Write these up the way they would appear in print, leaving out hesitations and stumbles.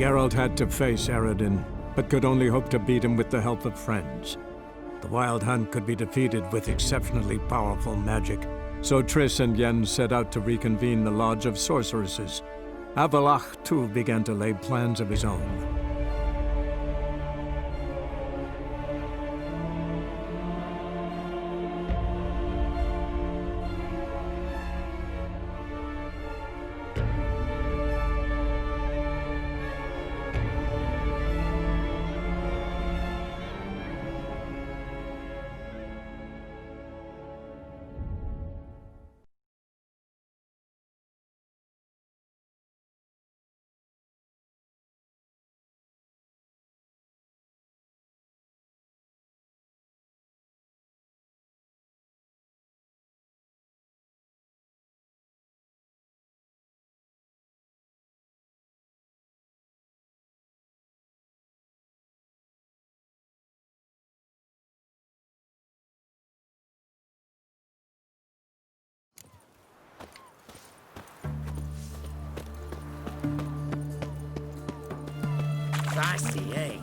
Geralt had to face Eredin, but could only hope to beat him with the help of friends. The Wild Hunt could be defeated with exceptionally powerful magic, so Triss and Yen set out to reconvene the Lodge of Sorceresses. Avalach, too, began to lay plans of his own. Classy, eh?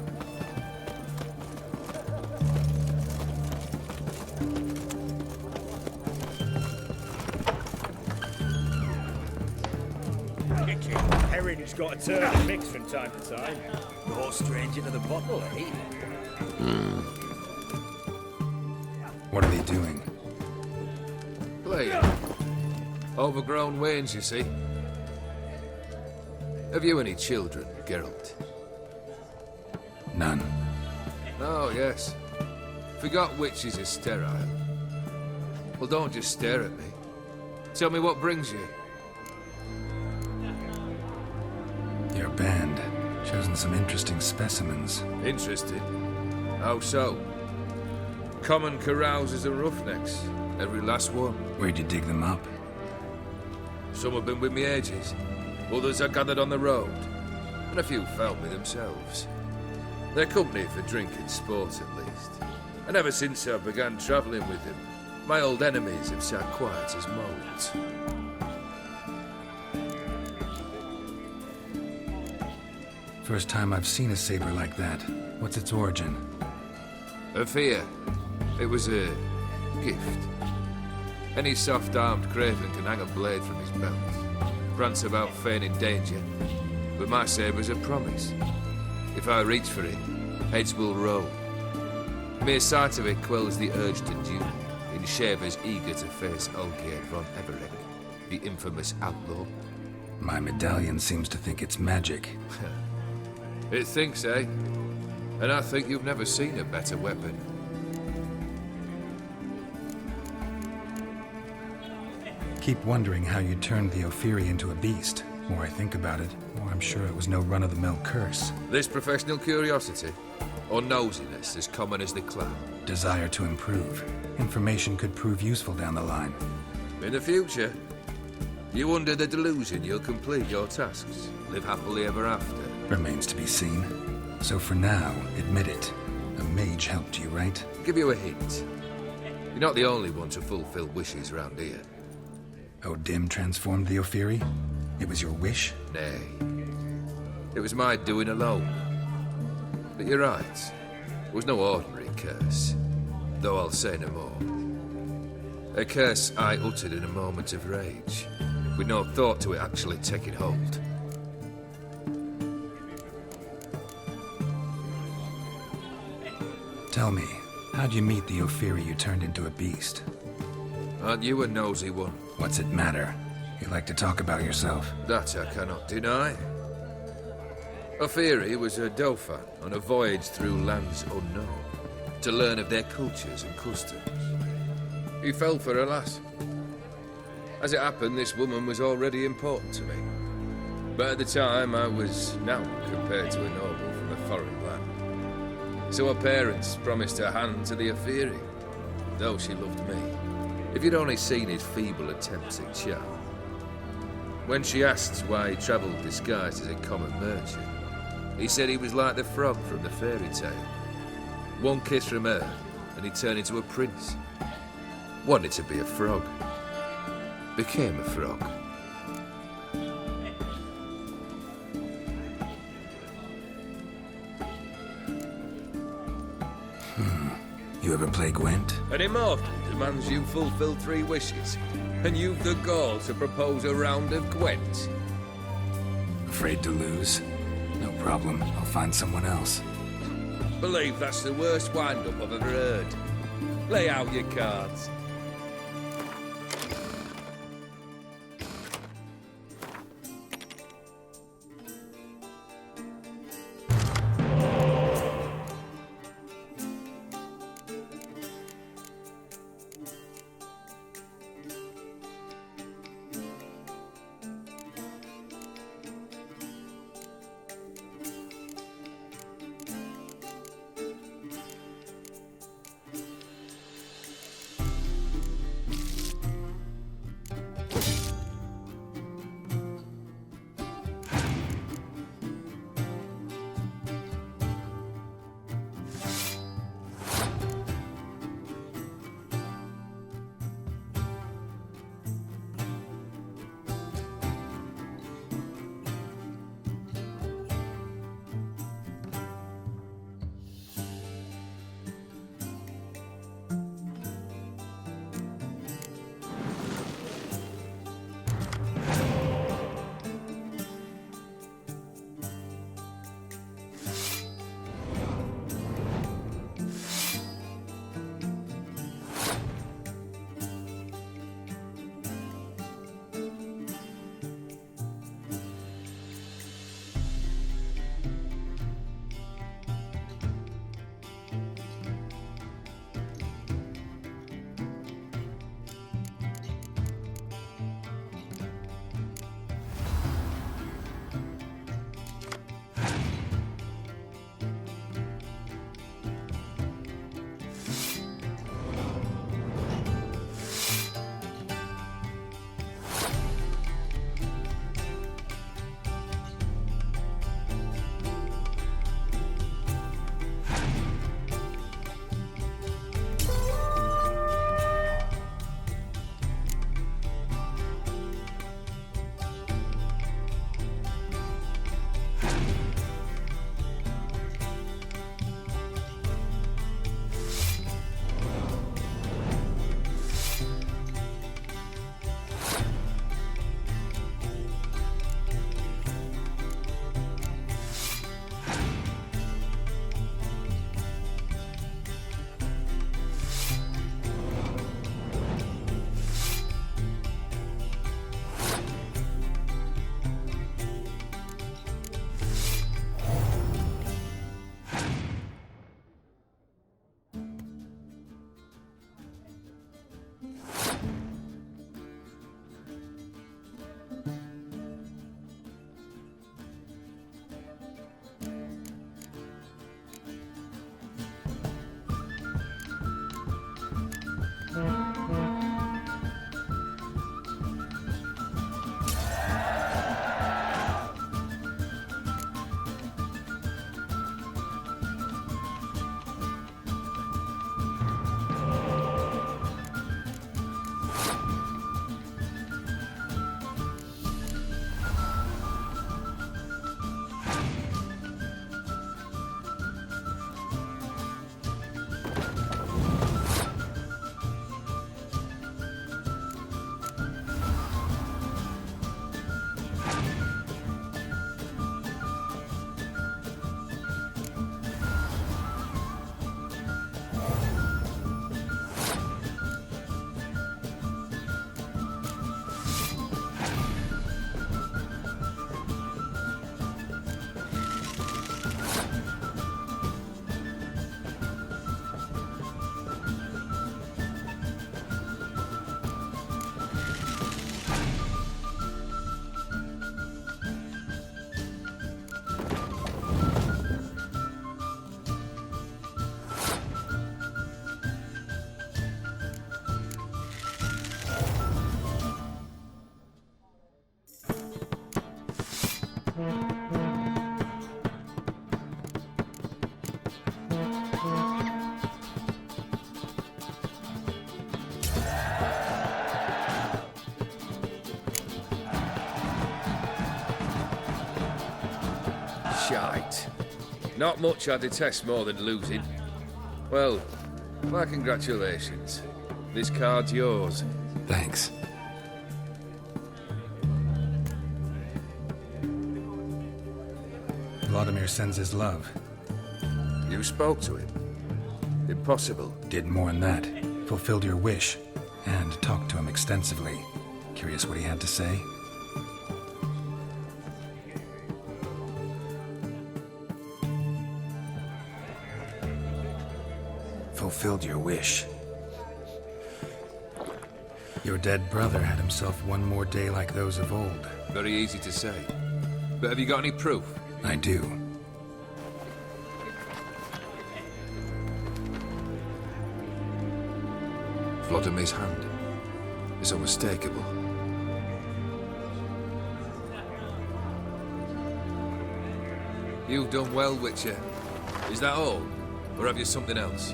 Herring's got a turn mix from time to time. No stranger to the bottle, eh? What are they doing? Playing. Overgrown wains, you see. Have you any children, Geralt? None. Oh, yes. Forgot witches are sterile. Well, don't just stare at me. Tell me what brings you. Your band. Chosen some interesting specimens. Interested? How so? Common carousers and roughnecks. Every last one. Where'd you dig them up? Some have been with me ages. Others I gathered on the road. And a few found me themselves. They're company for drinking sport, at least. And ever since I began travelling with them, my old enemies have sat quiet as moles. First time I've seen a saber like that. What's its origin? A fear. It was a gift. Any soft-armed craven can hang a blade from his belt. Prance about feigning danger. But my saber's a promise. If I reach for it, heads will roll. Mere sight of it quells the urge to duel in shavers eager to face Olgierd von Everett, the infamous outlaw. My medallion seems to think it's magic. It thinks, eh? And I think you've never seen a better weapon. Keep wondering how you turned the Ophiri into a beast. The more I think about it, the more I'm sure it was no run-of-the-mill curse. This professional curiosity, or nosiness as common as the clown. Desire to improve. Information could prove useful down the line. In the future, you under the delusion you'll complete your tasks, live happily ever after. Remains to be seen. So for now, admit it. A mage helped you, right? I'll give you a hint. You're not the only one to fulfill wishes round here. Odim transformed the Ophiri? It was your wish? Nay. It was my doing alone. But you're right. It was no ordinary curse. Though I'll say no more. A curse I uttered in a moment of rage, with no thought to it actually taking hold. Tell me, how'd you meet the Ophiri you turned into a beast? Aren't you a nosy one? What's it matter? You like to talk about yourself. That I cannot deny. Ophiri was a Dauphin on a voyage through lands unknown, to learn of their cultures and customs. He fell for a lass. As it happened, this woman was already important to me. But at the time, I was nought compared to a noble from a foreign land. So her parents promised her hand to the Ophiri, though she loved me. If you'd only seen his feeble attempts at charm. When she asked why he travelled disguised as a common merchant, he said he was like the frog from the fairy tale. One kiss from her, and he turned into a prince. Wanted to be a frog. Became a frog. You ever play Gwent? An immortal demands you fulfill 3 wishes, and you've the gall to propose a round of Gwent. Afraid to lose? No problem. I'll find someone else. Believe that's the worst wind-up I've ever heard. Lay out your cards. Shite. Not much I detest more than losing. Well, My congratulations. This card's yours. Thanks. Vladimir sends his love. You spoke to him? Impossible. Did more than that. Fulfilled your wish. And talked to him extensively. Curious what he had to say? Fulfilled your wish. Your dead brother had himself one more day like those of old. Very easy to say. But have you got any proof? I do. Vladimir's hand is unmistakable. You've done well, Wicher. Is that all? Or have you something else?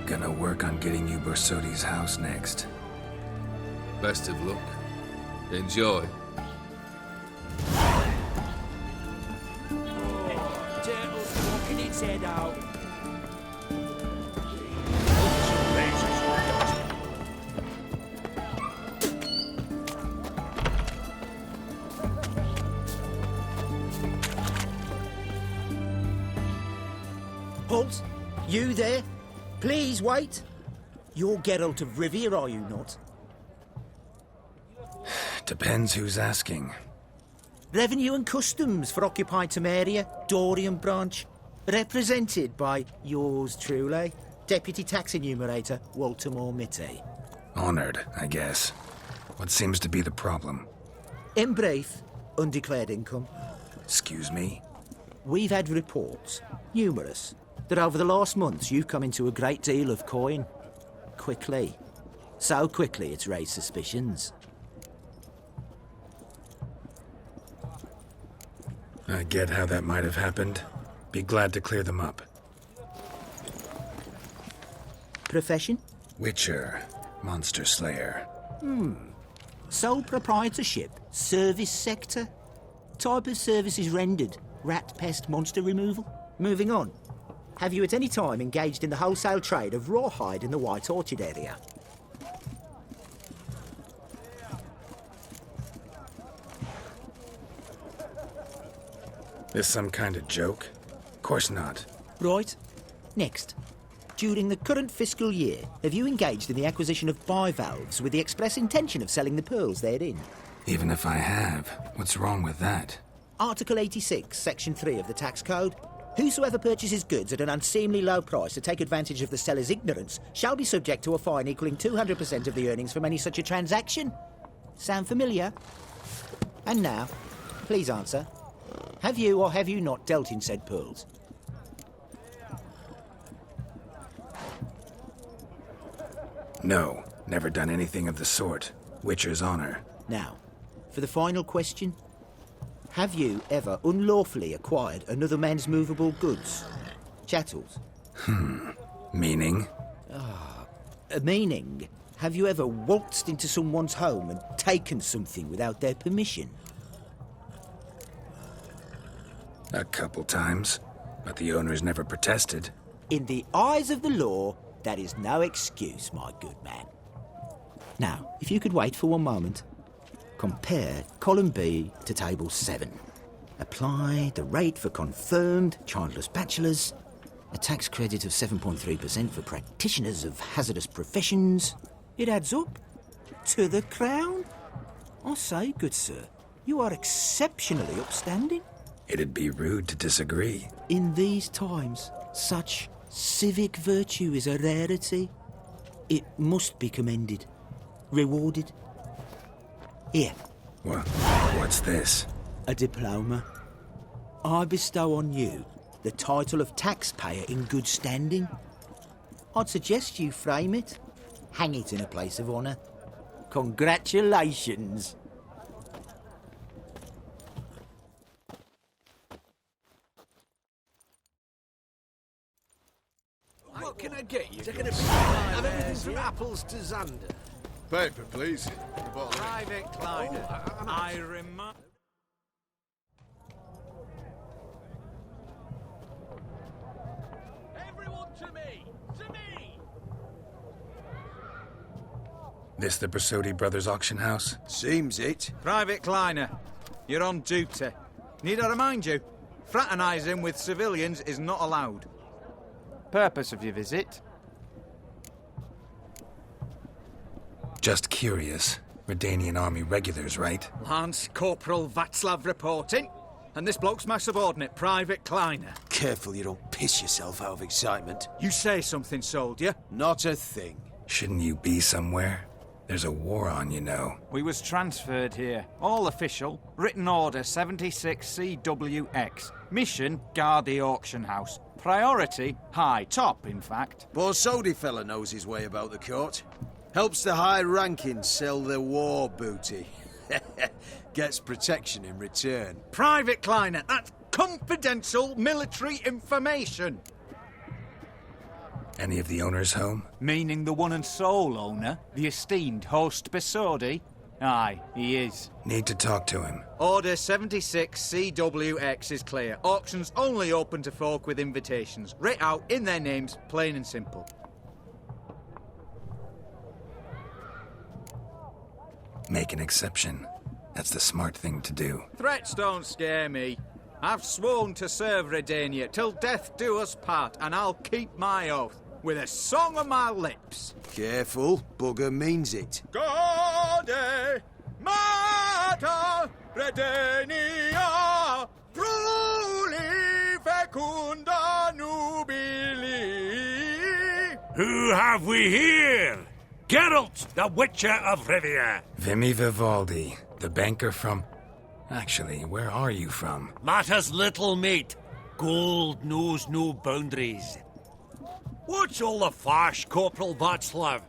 Gonna work on getting you Borsodi's house next. Best of luck. Enjoy. Turtle's walking its head out. Halt! You there? Please wait. You're Geralt of Rivia, are you not? Depends who's asking. Revenue and Customs for occupied Temeria, Dorian branch. Represented by yours truly, Deputy Tax Enumerator Walter Mitte. Honored, I guess. What seems to be the problem? In brief, undeclared income. Excuse me? We've had reports, numerous, that over the last months you've come into a great deal of coin. Quickly. So quickly it's raised suspicions. I get how that might have happened. Be glad to clear them up. Profession? Witcher, monster slayer. Sole proprietorship, service sector. Type of services rendered, rat pest monster removal. Moving on. Have you at any time engaged in the wholesale trade of rawhide in the White Orchard area? This some kind of joke? Course not. Right. Next. During the current fiscal year, have you engaged in the acquisition of bivalves with the express intention of selling the pearls therein? Even if I have, what's wrong with that? Article 86, Section 3 of the Tax Code. Whosoever purchases goods at an unseemly low price to take advantage of the seller's ignorance shall be subject to a fine equaling 200% of the earnings from any such a transaction. Sound familiar? And now, please answer. Have you or have you not dealt in said pearls? No, never done anything of the sort. Witcher's honor. Now, for the final question. Have you ever unlawfully acquired another man's movable goods? Chattels? Meaning? Meaning, have you ever waltzed into someone's home and taken something without their permission? A couple times, but the owners never protested. In the eyes of the law, that is no excuse, my good man. Now, if you could wait for one moment. Compare column B to table 7. Apply the rate for confirmed childless bachelors, a tax credit of 7.3% for practitioners of hazardous professions. It adds up to the crown. I say, good sir, you are exceptionally upstanding. It'd be rude to disagree. In these times, such civic virtue is a rarity. It must be commended, rewarded. Here, What's this? a diploma. I bestow on you the title of taxpayer in good standing. I'd suggest you frame it, hang it in a place of honour. Congratulations. What can I get you? Taking a big have everything from apples to Xander. Paper, please. Private Kleiner. I remind. Everyone to me! To me! This the Bersodi Brothers auction house? Seems it. Private Kleiner, you're on duty. Need I remind you, fraternising with civilians is not allowed. Purpose of your visit? Just curious. Redanian army regulars, right? Lance Corporal Václav reporting. And this bloke's my subordinate, Private Kleiner. Careful you don't piss yourself out of excitement. You say something, soldier. Not a thing. Shouldn't you be somewhere? There's a war on, you know. We was transferred here. All official. Written order 76CWX. Mission, guard the auction house. Priority, high. Top, in fact. Borsodi fella knows his way about the court. Helps the high rankings sell their war booty. Gets protection in return. Private Kleiner, that's confidential military information. Any of the owners home? Meaning the one and sole owner, the esteemed host Bersodi? Aye, he is. Need to talk to him. Order 76CWX is clear. Auctions only open to folk with invitations. Writ out in their names, plain and simple. Make an exception. That's the smart thing to do. Threats don't scare me. I've sworn to serve Redania till death do us part, and I'll keep my oath with a song on my lips. Careful, bugger means it. Gaude Mater Redania Pruli Fecunda Nubili. Who have we here? Geralt, the Wicher of Rivia. Vimy Vivaldi, the banker from... Actually, where are you from? Matters little, mate. Gold knows no boundaries. What's all the fash, Corporal Václav?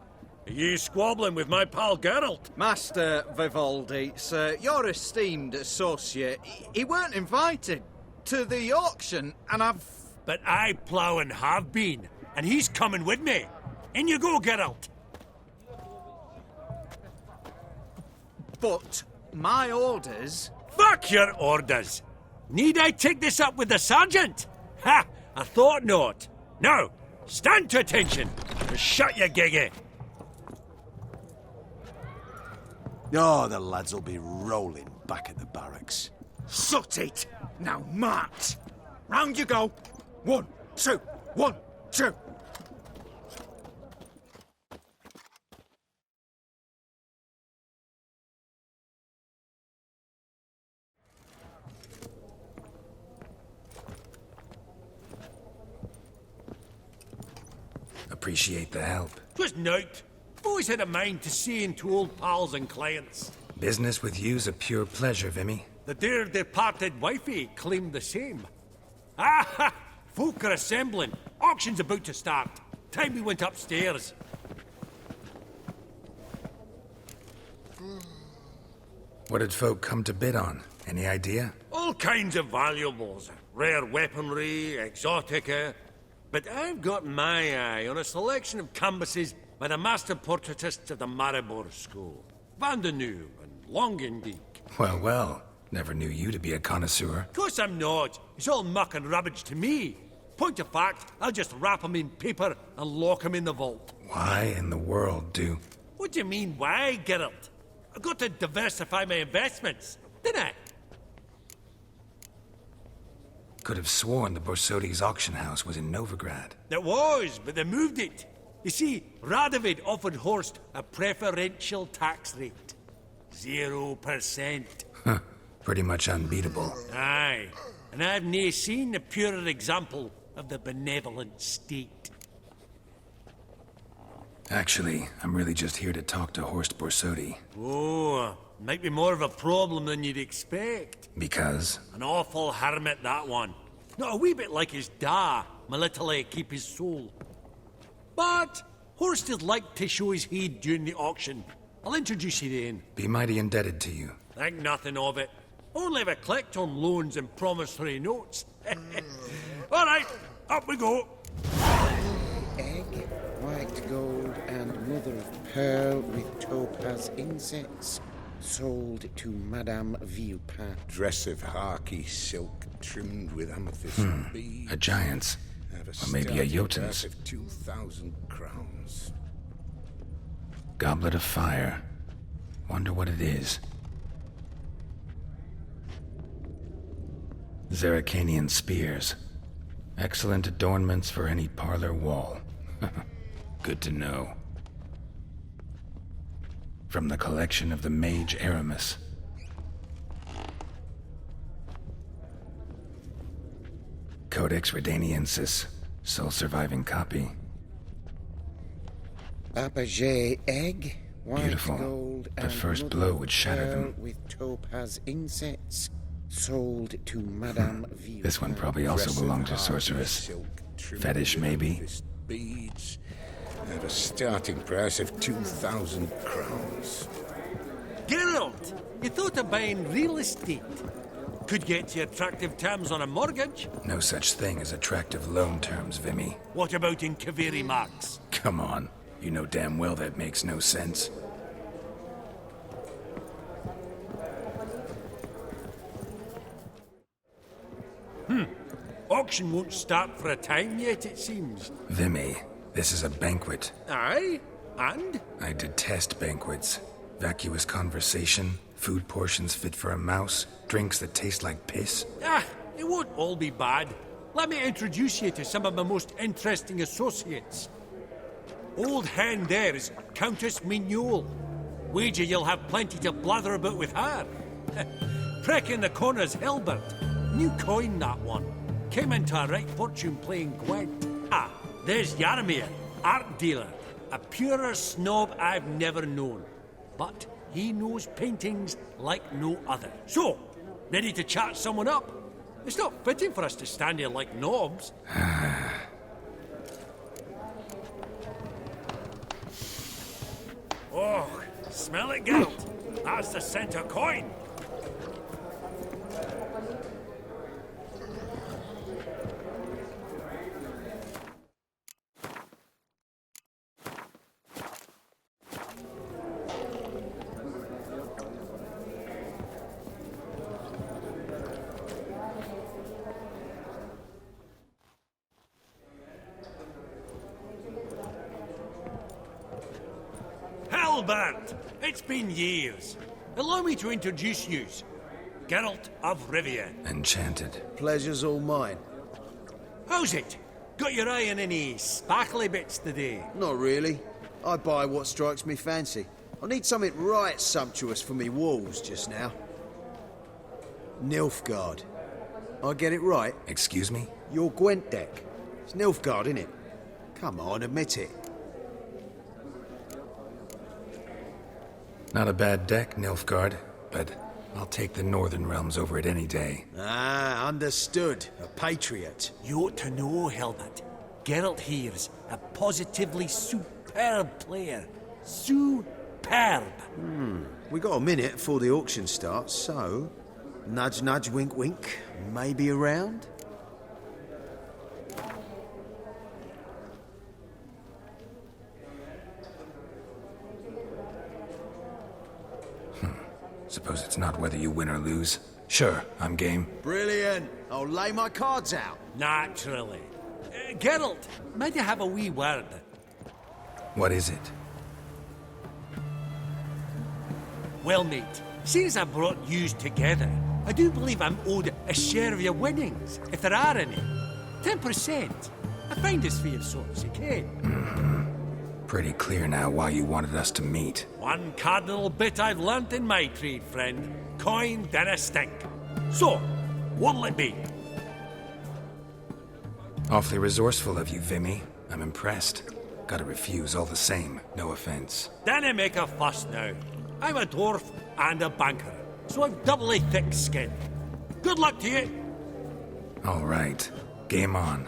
Are you squabbling with my pal Geralt? Master Vivaldi, sir, your esteemed associate, he weren't invited to the auction, and I've... But I plough and have been, and he's coming with me. In you go, Geralt. But my orders... Fuck your orders! Need I take this up with the sergeant? Ha! I thought not. Now, stand to attention. And shut your giggy. Oh, the lads will be rolling back at the barracks. Sut it! Now march! Round you go! 1, 2, 1, 2! Appreciate the help. 'Twas nowt. Always had a mind to seeing to old pals and clients. Business with you's a pure pleasure, Vimy. The dear departed wifey claimed the same. Ah ha! Folk are assembling. Auction's about to start. Time we went upstairs. What did folk come to bid on? Any idea? All kinds of valuables. Rare weaponry, exotica. But I've got my eye on a selection of canvases by the master portraitists of the Maribor School. Van de Nieuw and Longendijk. Well, well. Never knew you to be a connoisseur. Of course I'm not. It's all muck and rubbish to me. Point of fact, I'll just wrap 'em in paper and lock 'em in the vault. Why in the world do... What do you mean, why, Geralt? I've got to diversify my investments, didn't I? Could have sworn the Borsodi's auction house was in Novigrad. It was, but they moved it. You see, Radovid offered Horst a preferential tax rate. 0%. Huh. Pretty much unbeatable. Aye, and I've nae seen a purer example of the benevolent state. Actually, I'm really just here to talk to Horst Borsodi. Oh, might be more of a problem than you'd expect. Because? An awful hermit, that one. Not a wee bit like his da, military keep his soul. But Horst would like to show his heed during the auction. I'll introduce you then. Be mighty indebted to you. Think nothing of it. Only if I collect on loans and promissory notes. All right, up we go. Egg, white gold, and mother of pearl with topaz insets. Sold to Madame Villepin. Dress of harky silk trimmed with amethyst beads. A giant's. Have Or maybe a starting Jotun's. purse of 2,000 crowns. Goblet of fire. Wonder what it is. Zerrikanian spears. Excellent adornments for any parlor wall. Good to know. From the collection of the mage Aramis. Codex Redaniensis, sole surviving copy. Apogee egg, white Beautiful. gold, The and first mother blow of would shatter them. pearl with topaz insets, sold to Madame Vieux. This one probably also Impressive belonged to hardy Sorceress. silk trimmed Fetish, with maybe? amethyst beads at a starting price of 2,000 crowns. Geralt, you thought of buying real estate? Could get you attractive terms on a mortgage. No such thing as attractive loan terms, Vimy. What about in Kaviri Marks? Come on. You know damn well that makes no sense. Auction won't start for a time yet, it seems. Vimy, this is a banquet. Aye? And? I detest banquets. Vacuous conversation, food portions fit for a mouse, drinks that taste like piss. Ah, it won't all be bad. Let me introduce you to some of my most interesting associates. Old hen there is Countess Mignole. Wager you'll have plenty to blather about with her. Prick in the corner's Hilbert. New coin, that one. Came into a right fortune playing Gwent. Ah, there's Yarmir, art dealer. A purer snob I've never known. But he knows paintings like no other. So, ready to chat someone up? It's not fitting for us to stand here like knobs. Oh, smell it, Geralt. That's the center coin. Albert! It's been years. Allow me to introduce yous. Geralt of Rivia. Enchanted. Pleasure's all mine. How's it? Got your eye on any sparkly bits today? Not really. I buy what strikes me fancy. I need something right sumptuous for me walls just now. Nilfguard. I get it right? Excuse me? Your Gwent deck. It's Nilfgaard, innit? Come on, admit it. Not a bad deck, Nilfgaard, but I'll take the Northern Realms over it any day. Ah, understood. A patriot. You ought to know, Hilbert. Geralt here's a positively superb player. Superb. We got a minute before the auction starts, so... Nudge, nudge, wink, wink. Maybe around? Suppose it's not whether you win or lose. Sure, I'm game. Brilliant. I'll lay my cards out. Naturally. Geralt, might I have a wee word? What is it? Well, mate, since I brought yous together, I do believe I'm owed a share of your winnings, if there are any. 10%. A finder's fee of sorts, you can. Pretty clear now why you wanted us to meet. One cardinal bit I've learnt in my trade, friend. Coin dinna stink. So, what'll it be? Awfully resourceful of you, Vimy. I'm impressed. Gotta refuse all the same, no offense. Dinna make a fuss now. I'm a dwarf and a banker, so I've doubly thick skin. Good luck to you. All right, game on.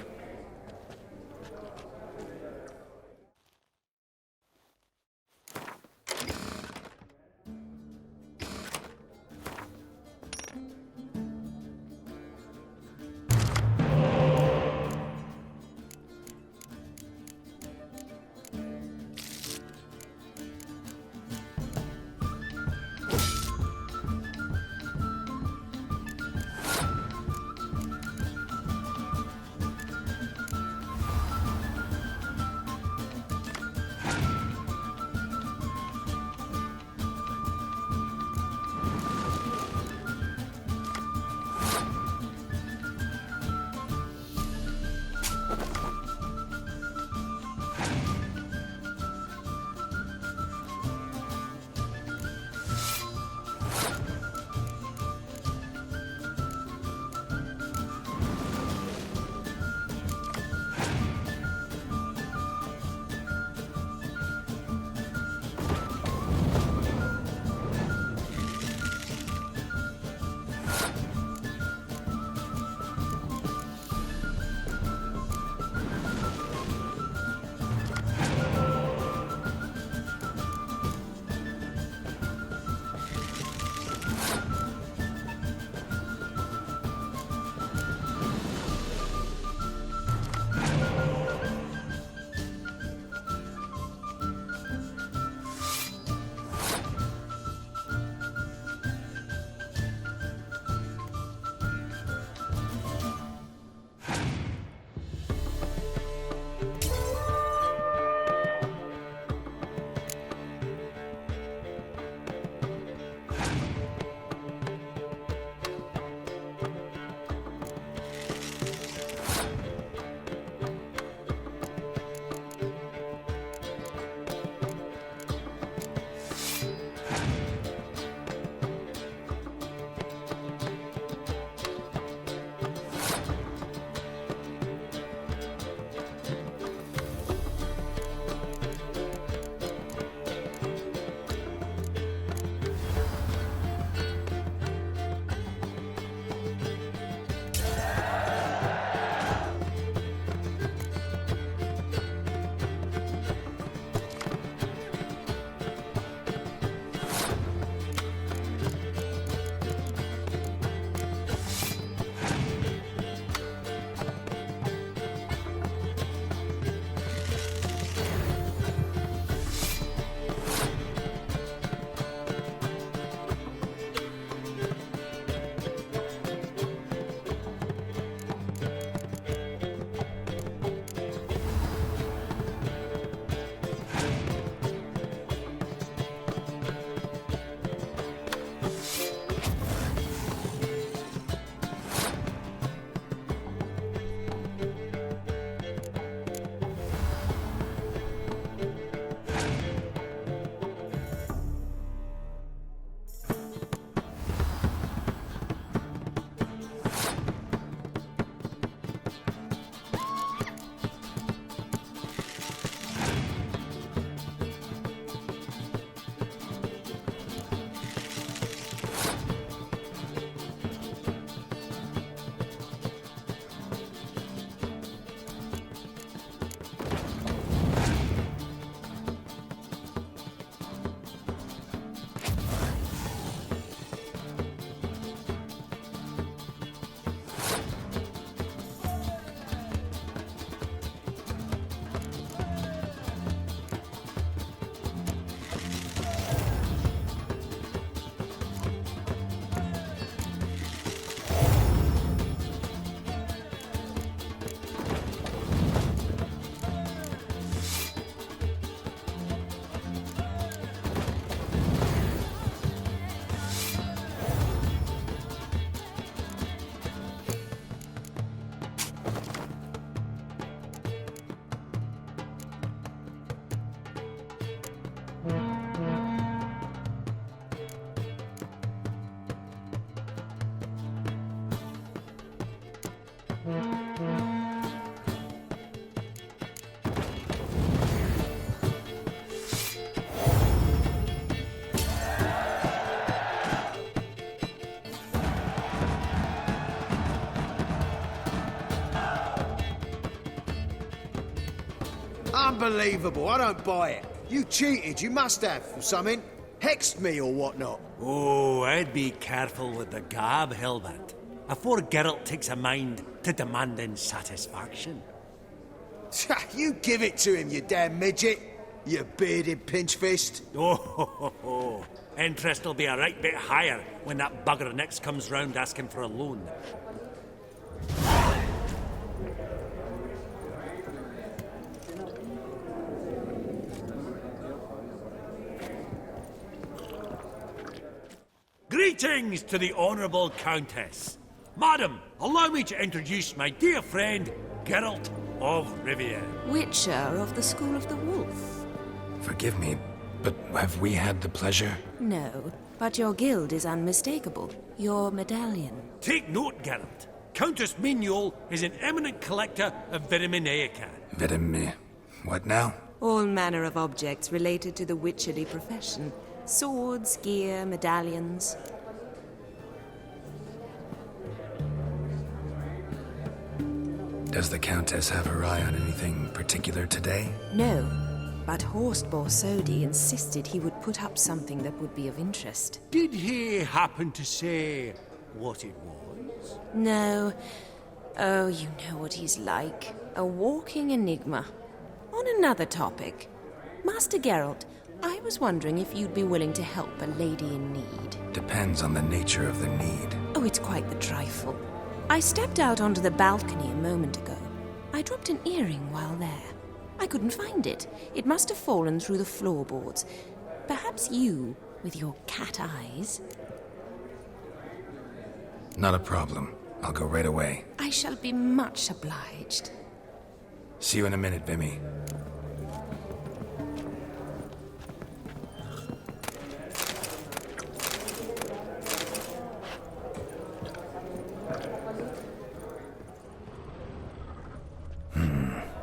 Unbelievable, I don't buy it. You cheated, you must have, or something. Hexed me or whatnot. Oh, I'd be careful with the gab, Hilbert. Afore Geralt takes a mind to demanding satisfaction. You give it to him, you damn midget. You bearded pinchfist. Oh, interest will be a right bit higher when that bugger next comes round asking for a loan. Greetings to the Honourable Countess. Madam, allow me to introduce my dear friend, Geralt of Rivia. Wicher of the School of the Wolf. Forgive me, but have we had the pleasure? No, but your guild is unmistakable. Your medallion. Take note, Geralt. Countess Mignol is an eminent collector of Vitaminaica. What now? All manner of objects related to the witcherly profession. Swords, gear, medallions. Does the Countess have her eye on anything particular today? No, but Horst Borsodi insisted he would put up something that would be of interest. Did he happen to say what it was? No. Oh, you know what he's like. A walking enigma. On another topic. Master Geralt, I was wondering if you'd be willing to help a lady in need. Depends on the nature of the need. Oh, it's quite the trifle. I stepped out onto the balcony a moment ago. I dropped an earring while there. I couldn't find it. It must have fallen through the floorboards. Perhaps you, with your cat eyes... Not a problem. I'll go right away. I shall be much obliged. See you in a minute, Vimy.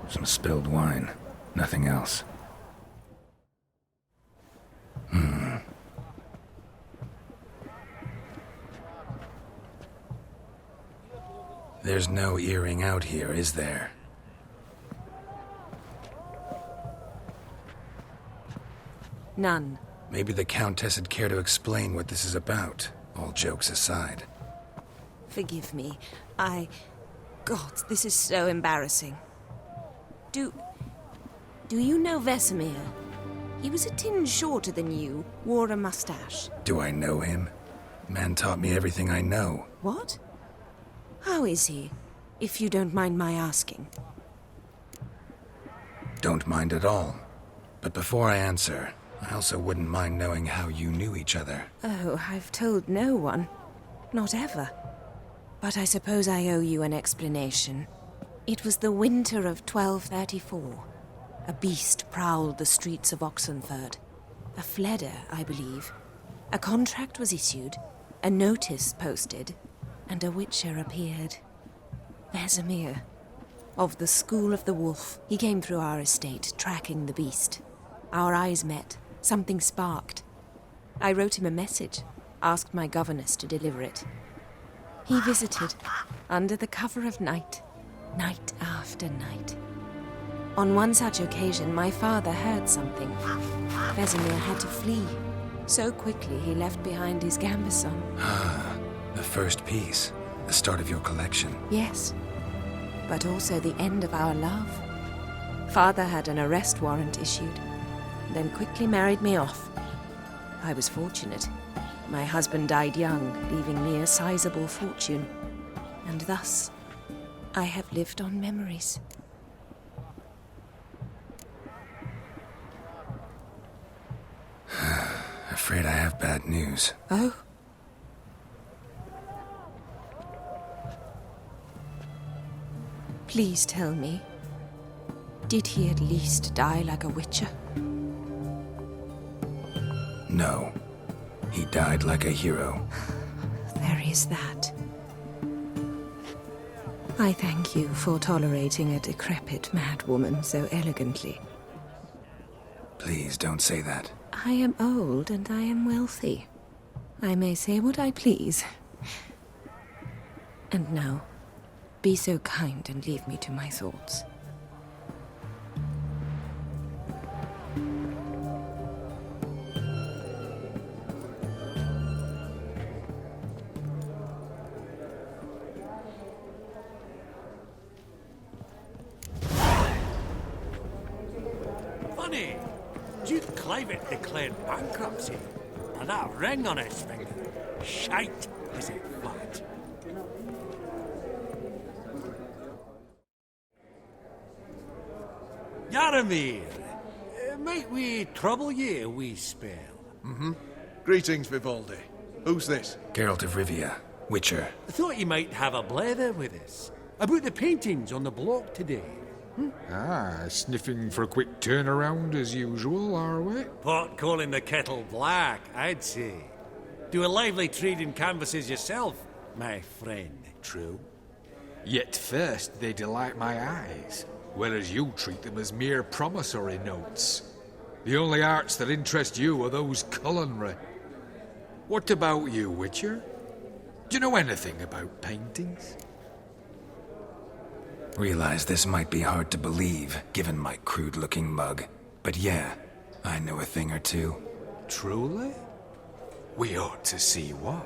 Some spilled wine. Nothing else. There's no earring out here, is there? None. Maybe the Countess would care to explain what this is about, all jokes aside. Forgive me. God, this is so embarrassing. Do you know Vesemir? He was a tinge shorter than you, wore a mustache. Do I know him? Man taught me everything I know. What? How is he, if you don't mind my asking? Don't mind at all. But before I answer, I also wouldn't mind knowing how you knew each other. Oh, I've told no one. Not ever. But I suppose I owe you an explanation. It was the winter of 1234. A beast prowled the streets of Oxenford. A Fleder, I believe. A contract was issued, a notice posted, and a Witcher appeared. Vesemir, of the School of the Wolf. He came through our estate, tracking the beast. Our eyes met. Something sparked. I wrote him a message, asked my governess to deliver it. He visited, under the cover of night. Night after night. On one such occasion, my father heard something. Vesemir had to flee. So quickly, he left behind his gambeson. Ah, the first piece. The start of your collection. Yes, but also the end of our love. Father had an arrest warrant issued, then quickly married me off. I was fortunate. My husband died young, leaving me a sizable fortune. And thus... I have lived on memories. Afraid I have bad news. Oh? Please tell me, did he at least die like a witcher? No. He died like a hero. There is that. I thank you for tolerating a decrepit madwoman so elegantly. Please don't say that. I am old and I am wealthy. I may say what I please. And now, be so kind and leave me to my thoughts. Funny, Duke Clivet declared bankruptcy, and that ring on his finger, shite is it flat. Yaramir, might we trouble ye a wee spell? Greetings, Vivaldi. Who's this? Geralt of Rivia, Wicher. I thought you might have a blether with us about the paintings on the block today. Ah, sniffing for a quick turnaround as usual, are we? Pot calling the kettle black, I'd say. Do a lively trade in canvases yourself, my friend. True. Yet first they delight my eyes, whereas you treat them as mere promissory notes. The only arts that interest you are those culinary. What about you, Wicher? Do you know anything about paintings? Realize this might be hard to believe, given my crude-looking mug. But yeah, I know a thing or two. Truly? We ought to see what.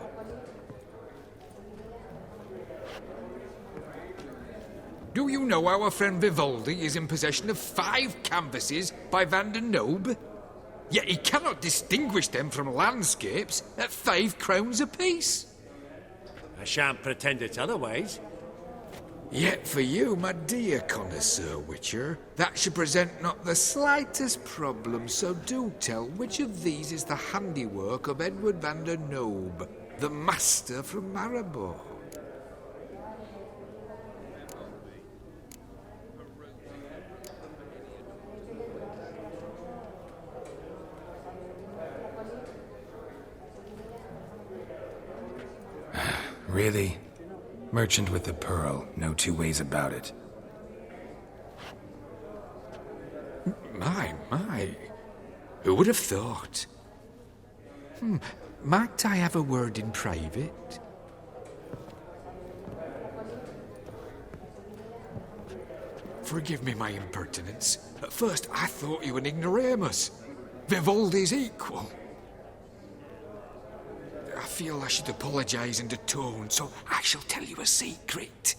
Do you know our friend Vivaldi is in possession of 5 canvases by Van der Nobe? Yet he cannot distinguish them from landscapes at 5 crowns apiece. I shan't pretend it's otherwise. Yet for you, my dear connoisseur Wicher, that should present not the slightest problem, so do tell which of these is the handiwork of Edward van der Nobe, the master from Maribor. Really? Merchant with the pearl, no two ways about it. My. Who would have thought? Might I have a word in private? Forgive me my impertinence. At first I thought you an ignoramus. Vivaldi's equal. I feel I should apologize and atone, so I shall tell you a secret.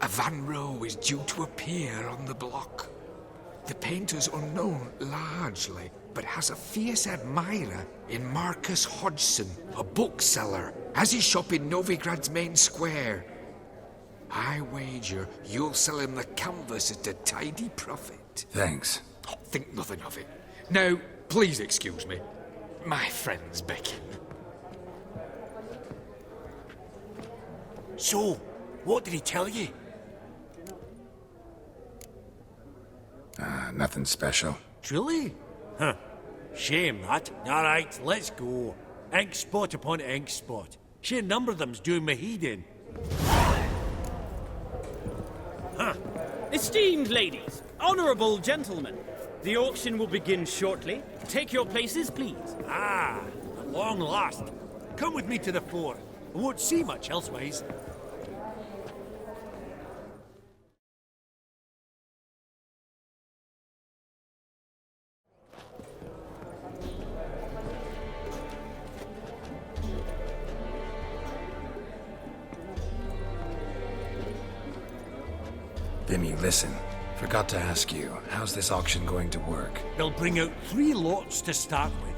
A Van Row is due to appear on the block. The painter's unknown largely, but has a fierce admirer in Marcus Hodgson, a bookseller, has his shop in Novigrad's main square. I wager you'll sell him the canvas at a tidy profit. Thanks. Oh, think nothing of it. Now, please excuse me. My friends beckon. So, what did he tell you? Nothing special. Truly? Huh. Shame that. Alright, let's go. Ink spot upon ink spot. Sheer number of them's doing me heed in. Huh. Esteemed ladies, honourable gentlemen, the auction will begin shortly. Take your places, please. Ah, at long last. Come with me to the fore. I won't see much elsewise. Vimy, listen. Forgot to ask you, how's this auction going to work? They'll bring out 3 lots to start with.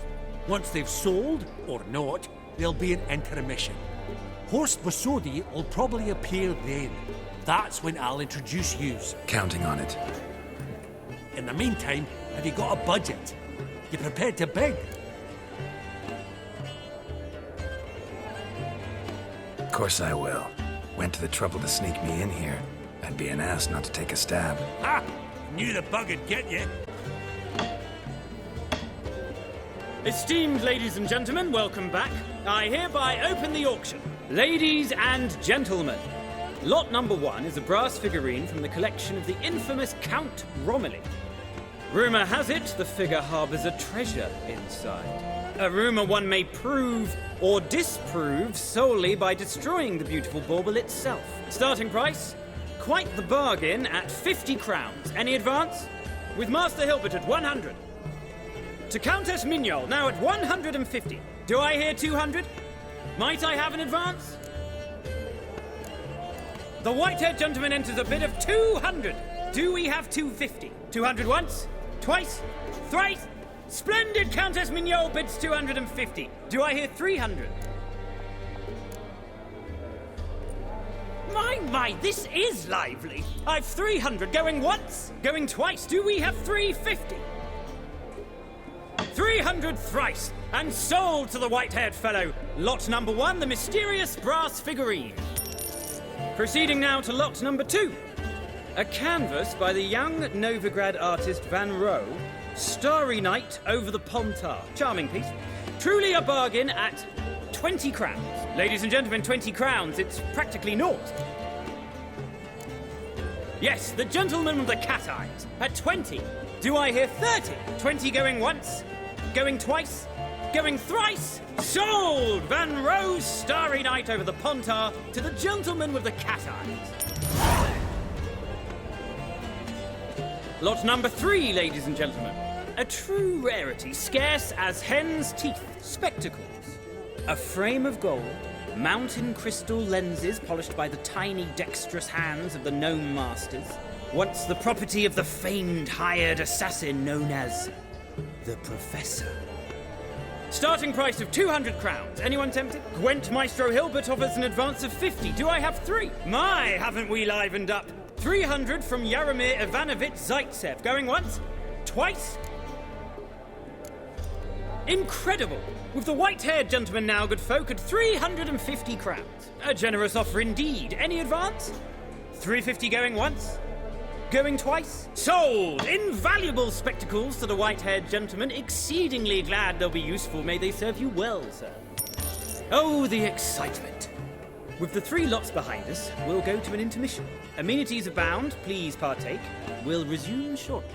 Once they've sold, or not, there'll be an intermission. Horst Vasodi will probably appear then. That's when I'll introduce yous. Counting on it. In the meantime, have you got a budget? You prepared to bid? Of course I will. Went to the trouble to sneak me in here. I'd be an ass not to take a stab. Ha! Knew the bug would get you. Esteemed ladies and gentlemen, welcome back. I hereby open the auction. Ladies and gentlemen, Lot number 1 is a brass figurine from the collection of the infamous Count Romilly. Rumour has it the figure harbours a treasure inside. A rumour one may prove or disprove solely by destroying the beautiful bauble itself. Starting price? Quite the bargain at 50 crowns. Any advance? With Master Hilbert at 100. To Countess Mignol, now at 150. Do I hear 200? Might I have an advance? The white-haired gentleman enters a bid of 200. Do we have 250? 200 once? Twice? Thrice? Splendid! Countess Mignol bids 250. Do I hear 300? My, this is lively. I've 300 going once, going twice. Do we have 350? 300 thrice, and sold to the white-haired fellow. Lot number 1, the mysterious brass figurine. Proceeding now to lot number 2. A canvas by the young Novigrad artist Van Rohe, Starry Night over the Pontar. Charming piece. Truly a bargain at 20 crowns. Ladies and gentlemen, 20 crowns, it's practically naught. Yes, the gentleman with the cat eyes, at 20. Do I hear 30? 20 going once, going twice, going thrice. Sold! Van Rohe's Starry Night over the Pontar to the gentleman with the cat eyes. Lot number 3, ladies and gentlemen. A true rarity, scarce as hen's teeth. Spectacles. A frame of gold, mountain crystal lenses polished by the tiny dexterous hands of the gnome masters. Once the property of the famed hired assassin known as the Professor. Starting price of 200 crowns. Anyone tempted? Gwent Maestro Hilbert offers an advance of 50. Do I have 3? My, haven't we livened up? 300 from Yaromir Ivanovich Zaitsev. Going once? Twice? Incredible! With the white-haired gentleman now, good folk, at 350 crowns. A generous offer indeed. Any advance? 350 going once? Going twice? Sold! Invaluable spectacles to the white-haired gentleman. Exceedingly glad they'll be useful. May they serve you well, sir. Oh, the excitement. With the 3 lots behind us, we'll go to an intermission. Amenities abound. Please partake. We'll resume shortly.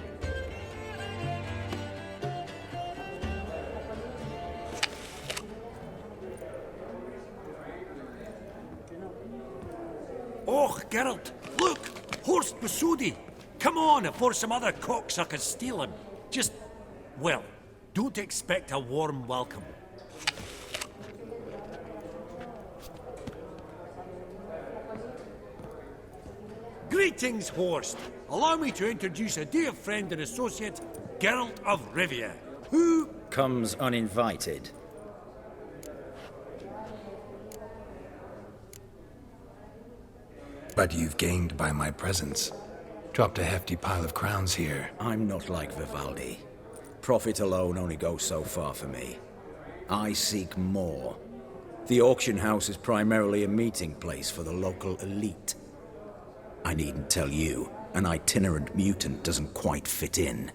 Oh, Geralt, look! Horst Masudi! Come on, before some other cocksuckers steal him. Just, well, don't expect a warm welcome. Greetings, Horst. Allow me to introduce a dear friend and associate, Geralt of Rivia, who comes uninvited. But you've gained by my presence. Dropped a hefty pile of crowns here. I'm not like Vivaldi. Profit alone only goes so far for me. I seek more. The auction house is primarily a meeting place for the local elite. I needn't tell you, an itinerant mutant doesn't quite fit in.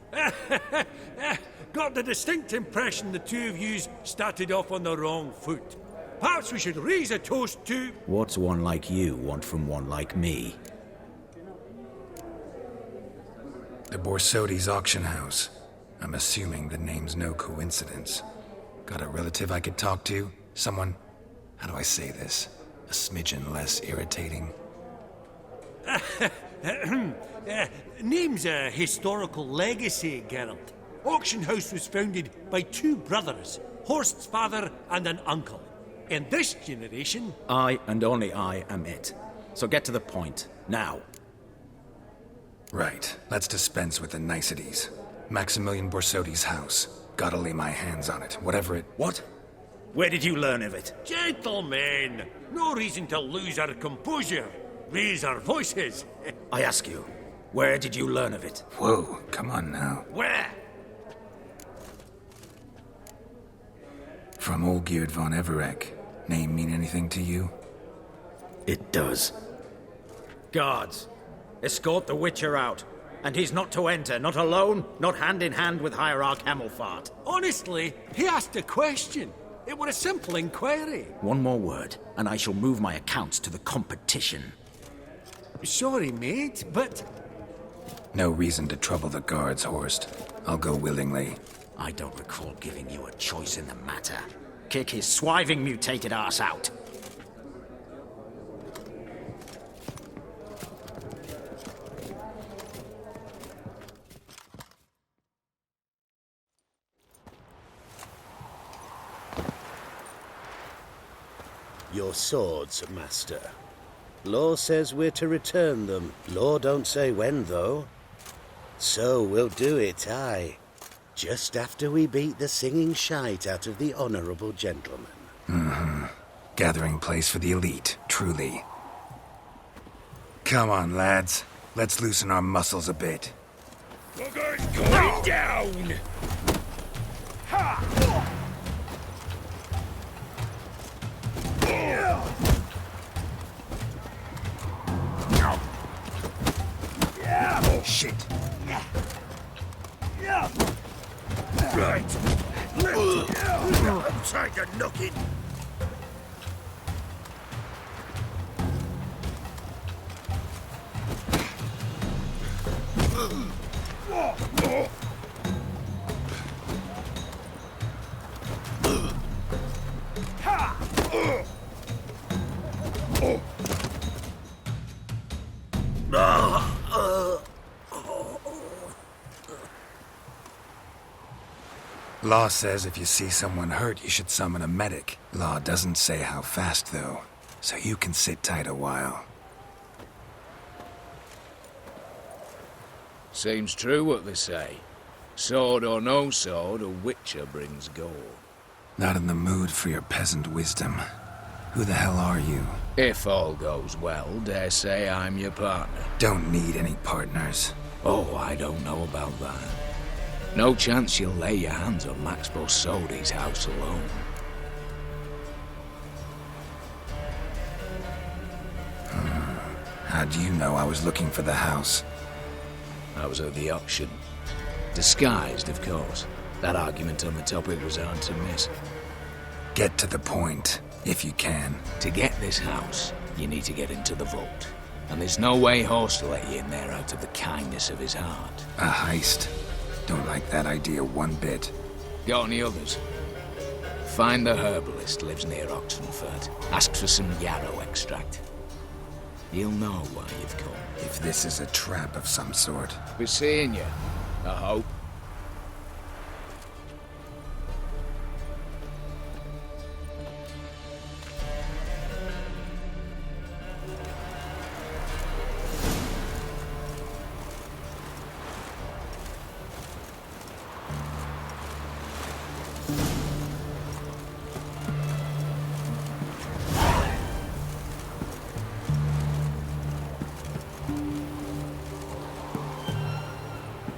got the distinct impression the two of yous started off on the wrong foot. Perhaps we should raise a toast to... What's one like you want from one like me? The Borsodi's auction house. I'm assuming the name's no coincidence. Got a relative I could talk to? Someone, how do I say this? A smidgen less irritating? Name's a historical legacy, Geralt. Auction house was founded by two brothers, Horst's father and an uncle. In this generation... I and only I am it. So get to the point, now. Right, let's dispense with the niceties. Maximilian Borsodi's house. Gotta lay my hands on it, whatever it... What? Where did you learn of it? Gentlemen, no reason to lose our composure. Raise our voices. I ask you, where did you learn of it? Whoa, come on now. Where? From Olgierd von Everec. Name mean anything to you? It does. Guards, escort the Wicher out. And he's not to enter, not alone, not hand in hand with Hierarch Hamilfart. Honestly, he asked a question. It were a simple inquiry. One more word, and I shall move my accounts to the competition. Sorry, mate, but... No reason to trouble the guards, Horst. I'll go willingly. I don't recall giving you a choice in the matter. Kick his swiving mutated ass out. Your swords, Master. Law says we're to return them. Law don't say when, though. So we'll do it, aye. Just after we beat the singing shite out of the honourable gentleman. Mm-hmm. Gathering place for the elite, truly. Come on, lads. Let's loosen our muscles a bit. Bugger's going down! Ha! Oh, shit. Right. I'm trying to knock it. Law says if you see someone hurt, you should summon a medic. Law doesn't say how fast, though, so you can sit tight a while. Seems true what they say. Sword or no sword, a Wicher brings gold. Not in the mood for your peasant wisdom. Who the hell are you? If all goes well, dare say I'm your partner. Don't need any partners. Oh, I don't know about that. No chance you'll lay your hands on Max Borsodi's house alone. How do you know I was looking for the house? I was at the auction. Disguised, of course. That argument on the topic was hard to miss. Get to the point, if you can. To get this house, you need to get into the vault. And there's no way Horst will let you in there out of the kindness of his heart. A heist. Don't like that idea one bit. Got any others? Find the herbalist lives near Oxenford. Ask for some yarrow extract. He'll know why you've come. If this is a trap of some sort. Be seeing you, I hope.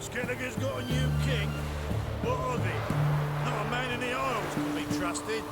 Skelliger's got a new king. What of it? Not a man in the Isles can be trusted.